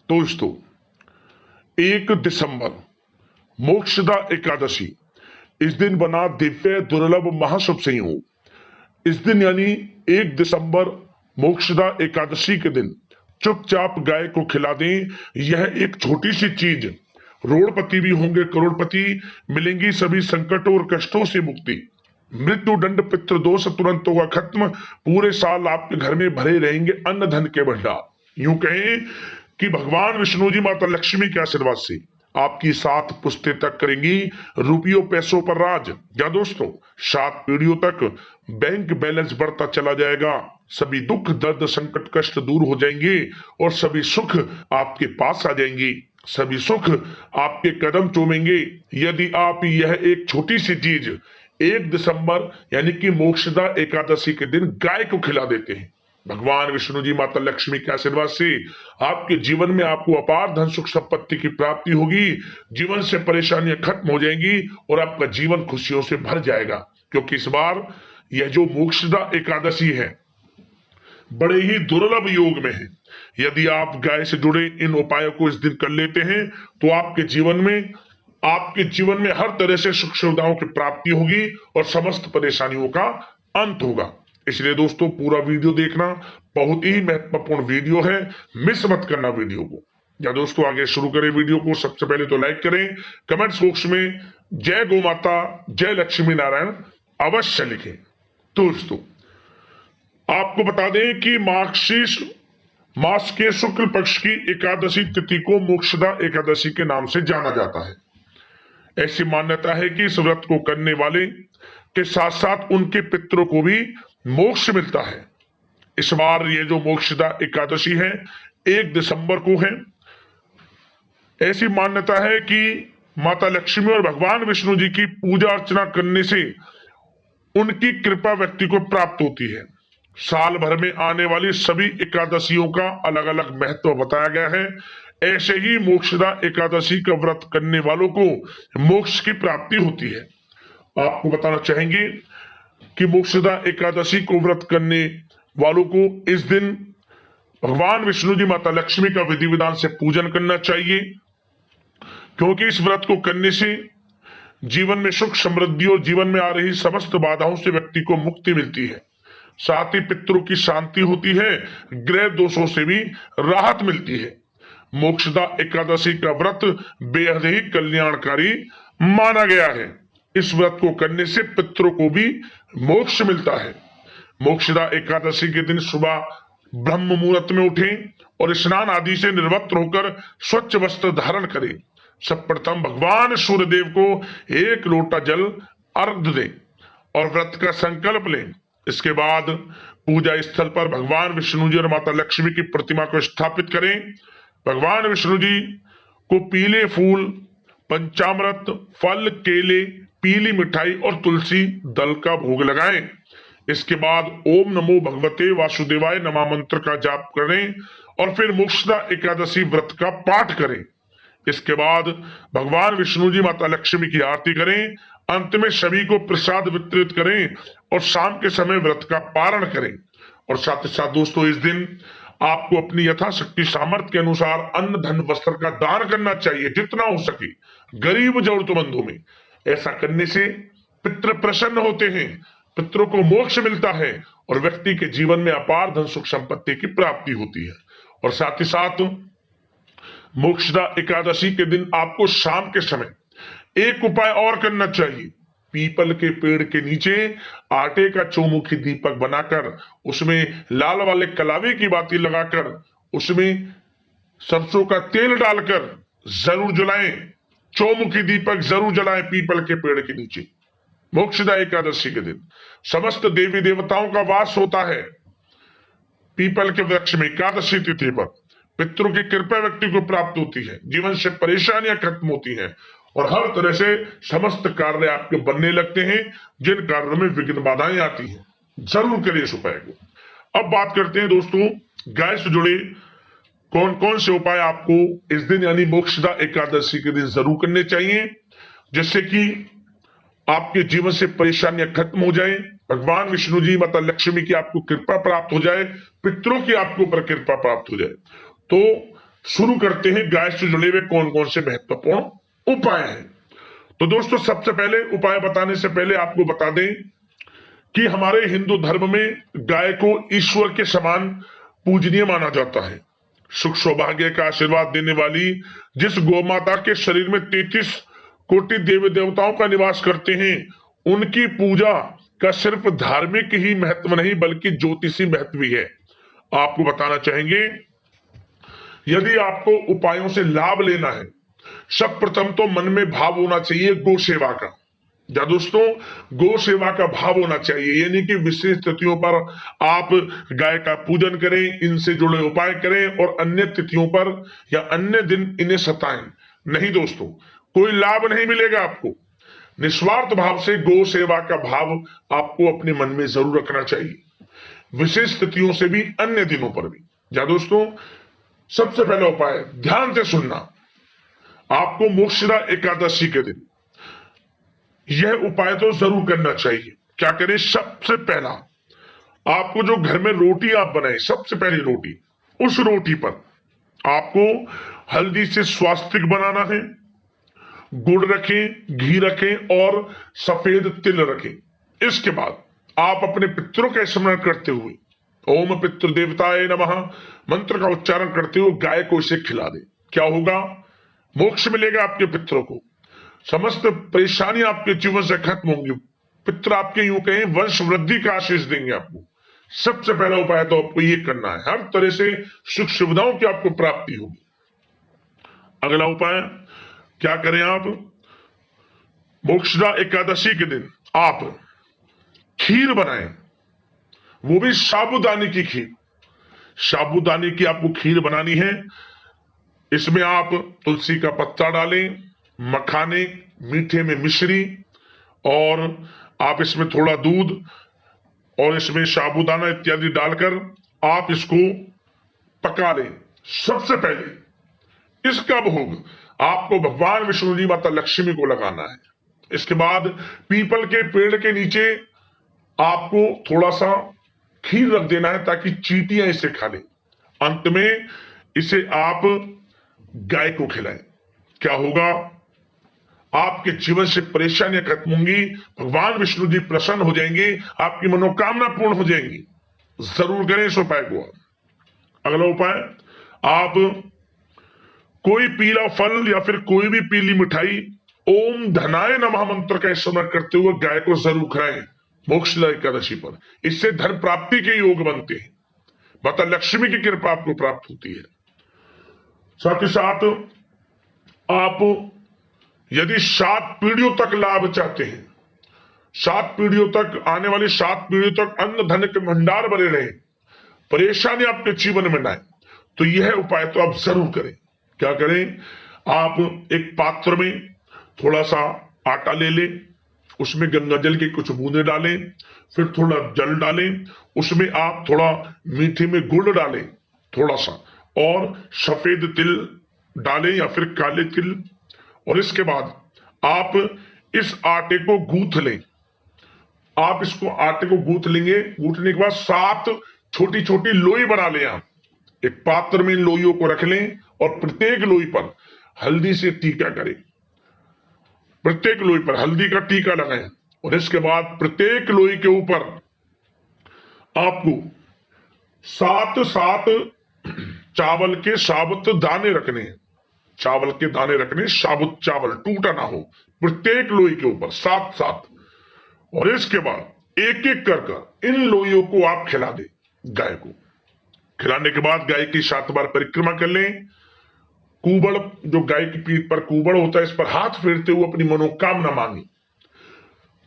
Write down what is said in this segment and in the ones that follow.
दोस्तों, 1 दिसंबर मोक्षदा एकादशी, इस दिन बना दिव्य दुर्लभ महाशुभ संयोग। इस दिन यानी 1 दिसंबर मोक्षदा एकादशी के दिन चुपचाप गाय को खिला दें। यह एक छोटी सी चीज, रोड़पति भी होंगे करोड़पति, मिलेंगी सभी संकटों और कष्टों से मुक्ति। मृत्यु दंड पितृदोष तुरंत होगा खत्म। पूरे साल आपके घर में भरे रहेंगे अन्न धन के भंडार। यूं कहें कि भगवान विष्णु जी माता लक्ष्मी के आशीर्वाद से आपकी 7 पुश्तें तक करेंगी रुपयों पैसों पर राज। या दोस्तों, 7 पीढ़ियों तक बैंक बैलेंस बढ़ता चला जाएगा। सभी दुख दर्द संकट कष्ट दूर हो जाएंगे और सभी सुख आपके पास आ जाएंगे। सभी सुख आपके कदम चूमेंगे यदि आप यह एक छोटी सी चीज 1 दिसंबर यानी कि मोक्षदा एकादशी के दिन गाय को खिला देते हैं। भगवान विष्णु जी माता लक्ष्मी के आशीर्वाद से आपके जीवन में आपको अपार धन सुख संपत्ति की प्राप्ति होगी। जीवन से परेशानियां खत्म हो जाएंगी और आपका जीवन खुशियों से भर जाएगा, क्योंकि इस बार यह जो मोक्षदा एकादशी है बड़े ही दुर्लभ योग में है। यदि आप गाय से जुड़े इन उपायों को इस दिन कर लेते हैं तो आपके जीवन में हर तरह से सुख सुविधाओं की प्राप्ति होगी और समस्त परेशानियों का अंत होगा। इसलिए दोस्तों, पूरा वीडियो देखना, बहुत ही महत्वपूर्ण वीडियो है, मिस मत करना वीडियो को। या दोस्तों, आगे शुरू करें वीडियो को। सबसे पहले तो लाइक करें, कमेंट्स बॉक्स में जय गौ माता जय लक्ष्मी नारायण अवश्य लिखें। दोस्तों, आपको बता दें कि मार्गशीर्ष मास के शुक्ल पक्ष की एकादशी तिथि को मोक्षदा एकादशी के नाम से जाना जाता है। ऐसी मान्यता है कि इस व्रत को करने वाले के साथ साथ उनके पितरों को भी मोक्ष मिलता है। इस बार ये जो मोक्षदा एकादशी है 1 दिसंबर को है। ऐसी मान्यता है कि माता लक्ष्मी और भगवान विष्णु जी की पूजा अर्चना करने से उनकी कृपा व्यक्ति को प्राप्त होती है। साल भर में आने वाली सभी एकादशियों का अलग अलग महत्व बताया गया है। ऐसे ही मोक्षदा एकादशी का व्रत करने वालों को मोक्ष की प्राप्ति होती है। आपको बताना चाहेंगे कि मोक्षदा एकादशी को व्रत करने वालों को इस दिन भगवान विष्णु जी माता लक्ष्मी का विधि विधान से पूजन करना चाहिए, क्योंकि इस व्रत को करने से जीवन में सुख समृद्धि और जीवन में आ रही समस्त बाधाओं से व्यक्ति को मुक्ति मिलती है। साथ ही पितरों की शांति होती है, ग्रह दोषों से भी राहत मिलती है। मोक्षदा एकादशी का व्रत बेहद ही कल्याणकारी माना गया है। इस व्रत को करने से पितरों को भी मोक्ष मिलता है। मोक्षदा एकादशी के दिन सुबह ब्रह्म मुहूर्त में उठें और स्नान आदि से निर्वस्त्र होकर स्वच्छ वस्त्र धारण करें। सर्वप्रथम भगवान सूर्यदेव को 1 लोटा जल अर्घ दें और व्रत का संकल्प लें। इसके बाद पूजा स्थल पर भगवान विष्णु जी और माता लक्ष्मी की प्रतिमा को स्थापित करें। भगवान विष्णु जी को पीले फूल, पंचामृत, फल, केले, पीली मिठाई और तुलसी दल का भोग लगाएं। इसके बाद ओम नमो भगवते वासुदेवाय नमः मंत्र का जाप करें और फिर मोक्षदा एकादशी व्रत का पाठ करें। इसके बाद भगवान विष्णु जी माता लक्ष्मी की आरती करें। अंत में सभी को प्रसाद वितरित करें और शाम के समय व्रत का पारण करें। और साथ ही साथ दोस्तों, इस दिन आपको अपनी यथाशक्ति सामर्थ्य के अनुसार अन्न धन वस्त्र का दान करना चाहिए, जितना हो सके गरीब जरूरतमंदों में। ऐसा करने से पितृ प्रसन्न होते हैं, पितरों को मोक्ष मिलता है और व्यक्ति के जीवन में अपार धन सुख संपत्ति की प्राप्ति होती है। और साथ ही साथ मोक्षदा एकादशी के दिन आपको शाम के समय एक उपाय और करना चाहिए। पीपल के पेड़ के नीचे आटे का चौमुखी दीपक बनाकर उसमें लाल वाले कलावे की बाती लगाकर उसमें सरसों का तेल डालकर जरूर जलाएं। चौमुखी दीपक जरूर जलाएं पीपल के पेड़ के नीचे। मोक्षदा एकादशी के दिन समस्त देवी देवताओं का वास होता है पीपल के वृक्ष में। एकादशी तिथि पर पितरों की कृपा व्यक्ति को प्राप्त होती है, जीवन से परेशानियां खत्म होती हैं और हर तरह से समस्त कार्य आपके बनने लगते हैं, जिन कार्यों में विघ्न बाधाएं आती हैं। जरूर करिए इस उपाय को। अब बात करते हैं दोस्तों, गाय से जुड़े कौन कौन से उपाय आपको इस दिन यानी मोक्षदा एकादशी के दिन जरूर करने चाहिए, जिससे कि आपके जीवन से परेशानियां खत्म हो जाए, भगवान विष्णु जी माता लक्ष्मी की आपको कृपा प्राप्त हो जाए, पितरों की आपके ऊपर कृपा प्राप्त हो जाए। तो शुरू करते हैं गाय से जुड़े हुए कौन कौन से महत्वपूर्ण उपाय हैं। तो दोस्तों, सबसे पहले उपाय बताने से पहले आपको बता दें कि हमारे हिंदू धर्म में गाय को ईश्वर के समान पूजनीय माना जाता है। सुख सौभाग्य का आशीर्वाद देने वाली जिस गौ माता के शरीर में 33 कोटि देवी देवताओं का निवास करते हैं, उनकी पूजा का सिर्फ धार्मिक ही महत्व नहीं बल्कि ज्योतिषी महत्व भी है। आपको बताना चाहेंगे, यदि आपको उपायों से लाभ लेना है, सब प्रथम तो मन में भाव होना चाहिए गौ सेवा का। या दोस्तों, गौ सेवा का भाव होना चाहिए, यानी कि विशेष तिथियों पर आप गाय का पूजन करें, इनसे जुड़े उपाय करें और अन्य तिथियों पर या अन्य दिन इन्हें सताएं नहीं। दोस्तों, कोई लाभ नहीं मिलेगा आपको। निस्वार्थ भाव से गौ सेवा का भाव आपको अपने मन में जरूर रखना चाहिए, विशेष तिथियों से भी, अन्य दिनों पर भी। या दोस्तों, सबसे पहला उपाय ध्यान से सुनना, आपको मोक्षदा एकादशी के दिन यह उपाय तो जरूर करना चाहिए। क्या करें? सबसे पहला, आपको जो घर में रोटी आप बनाए, सबसे पहली रोटी, उस रोटी पर आपको हल्दी से स्वास्तिक बनाना है, गुड़ रखें, घी रखें और सफेद तिल रखें। इसके बाद आप अपने पितरों का स्मरण करते हुए ओम पितृ देवताय नमः मंत्र का उच्चारण करते हुए गाय को इसे खिला दे। क्या होगा? मोक्ष मिलेगा आपके पितरों को, समस्त परेशानी आपके जीवन से खत्म होंगी। पितर आपके यूं कहें वंश वृद्धि का आशीष देंगे आपको। सबसे पहला उपाय तो आपको ये करना है, हर तरह से सुख सुविधाओं की आपको प्राप्ति होगी। अगला उपाय क्या करें? आप मोक्षदा एकादशी के दिन आप खीर बनाएं, वो भी साबूदाने की खीर। साबूदाने की आपको खीर बनानी है। इसमें आप तुलसी का पत्ता डालें, मखाने, मीठे में मिश्री और आप इसमें थोड़ा दूध और इसमें साबूदाना इत्यादि डालकर आप इसको पका लें। सबसे पहले इसका भोग आपको भगवान विष्णु जी, माता लक्ष्मी को लगाना है। इसके बाद पीपल के पेड़ के नीचे आपको थोड़ा सा खीर रख देना है ताकि चींटियां इसे खा लें। अंत में इसे आप गाय को खिलाएं। क्या होगा? आपके जीवन से परेशानियां खत्म होंगी, भगवान विष्णु जी प्रसन्न हो जाएंगे, आपकी मनोकामना पूर्ण हो जाएंगी। जरूर करें इस उपाय को। अगला उपाय, आप कोई पीला फल या फिर कोई भी पीली मिठाई ओम धनाय नमः मंत्र का स्मरण करते हुए गाय को जरूर खाएं मोक्षदा एकादशी पर। इससे धन प्राप्ति के योग बनते हैं, माता लक्ष्मी की कृपा आपको प्राप्त होती है। साथ ही साथ आप यदि 7 पीढ़ियों तक लाभ चाहते हैं, 7 पीढ़ियों तक, आने वाली 7 पीढ़ियों तक अन्न धन के भंडार बने रहे, परेशानी आपके जीवन में ना आए, तो यह उपाय तो आप जरूर करें। क्या करें? आप एक पात्र में थोड़ा सा आटा ले लें, उसमें गंगा जल के कुछ बूंदे डालें, फिर थोड़ा जल डालें, उसमें आप थोड़ा मीठे में गुड़ डालें थोड़ा सा, और सफेद तिल डालें या फिर काले तिल, और इसके बाद आप इस आटे को गूंथ लें। आप इसको आटे को गूंथ लेंगे, गूंथने के बाद 7 छोटी छोटी लोई बना लें। आप एक पात्र में इन लोइयों को रख लें और प्रत्येक लोई पर हल्दी से टीका करें, प्रत्येक लोई पर हल्दी का टीका लगाएं, और इसके बाद प्रत्येक लोई के ऊपर आपको 7 चावल के साबुत दाने रखने हैं। चावल के दाने रखने, साबुत चावल, टूटा ना हो, प्रत्येक लोई के ऊपर 7। और इसके बाद एक एक कर इन लोइयों को आप खिला दें गाय को। खिलाने के बाद गाय की 7 बार परिक्रमा कर लें। कुबड़, जो गाय की पीठ पर कुबड़ होता है, इस पर हाथ फेरते हुए अपनी मनोकामना मांगी।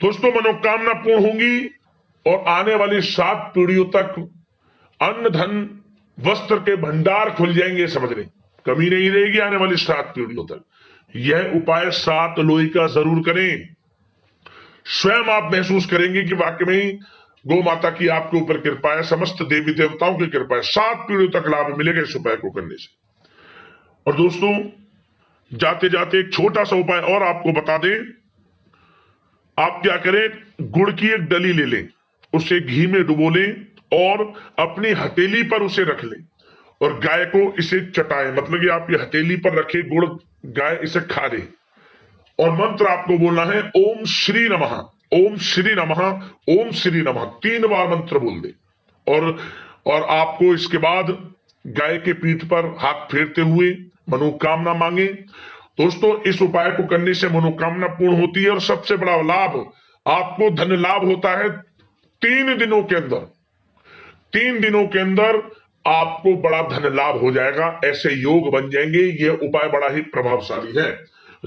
दोस्तों, मनोकामना पूर्ण होंगी और आने वाली 7 पीढ़ियों तक अन्न धन वस्त्र के भंडार खुल जाएंगे, समझ रहे, कमी नहीं रहेगी आने वाली 7 पीढ़ियों तक। यह उपाय 7 लोई का जरूर करें। स्वयं आप महसूस करेंगे कि वाकई में गौ माता की आपके ऊपर कृपा है, समस्त देवी देवताओं की कृपा है। 7 पीढ़ियों तक लाभ मिलेगा इस उपाय को करने से। और दोस्तों, जाते जाते एक छोटा सा उपाय और आपको बता दें। आप क्या करें? गुड़ की एक डली ले लें, उसे घी में डुबो लें और अपनी हथेली पर उसे रख लें, और गाय को इसे चटाएं, मतलब कि आप ये हथेली पर रखे गुड़ गाय इसे खा ले। और मंत्र आपको बोलना है ओम श्री नमः, ओम श्री नमः, ओम श्री नमः, 3 बार मंत्र बोल दे। और आपको इसके बाद गाय के पीठ पर हाथ फेरते हुए मनोकामना मांगे। दोस्तों, इस उपाय को करने से मनोकामना पूर्ण होती है और सबसे बड़ा लाभ आपको धन लाभ होता है 3 दिनों के अंदर। 3 दिनों के अंदर आपको बड़ा धन लाभ हो जाएगा, ऐसे योग बन जाएंगे। यह उपाय बड़ा ही प्रभावशाली है,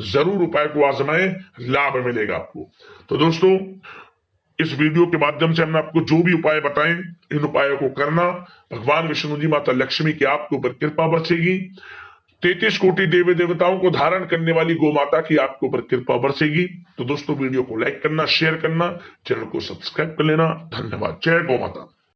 जरूर उपाय को आजमाएं, लाभ मिलेगा आपको। तो दोस्तों, इस वीडियो के माध्यम से हमने आपको जो भी उपाय बताएं, इन उपायों को करना। भगवान विष्णु जी, माता लक्ष्मी की आपके ऊपर कृपा बरसेगी। 33 कोटि देवी देवताओं को धारण करने वाली गौ माता की आपके ऊपर कृपा बरसेगी। तो दोस्तों, वीडियो को लाइक करना, शेयर करना, चैनल को सब्सक्राइब कर लेना। धन्यवाद। जय गौ माता।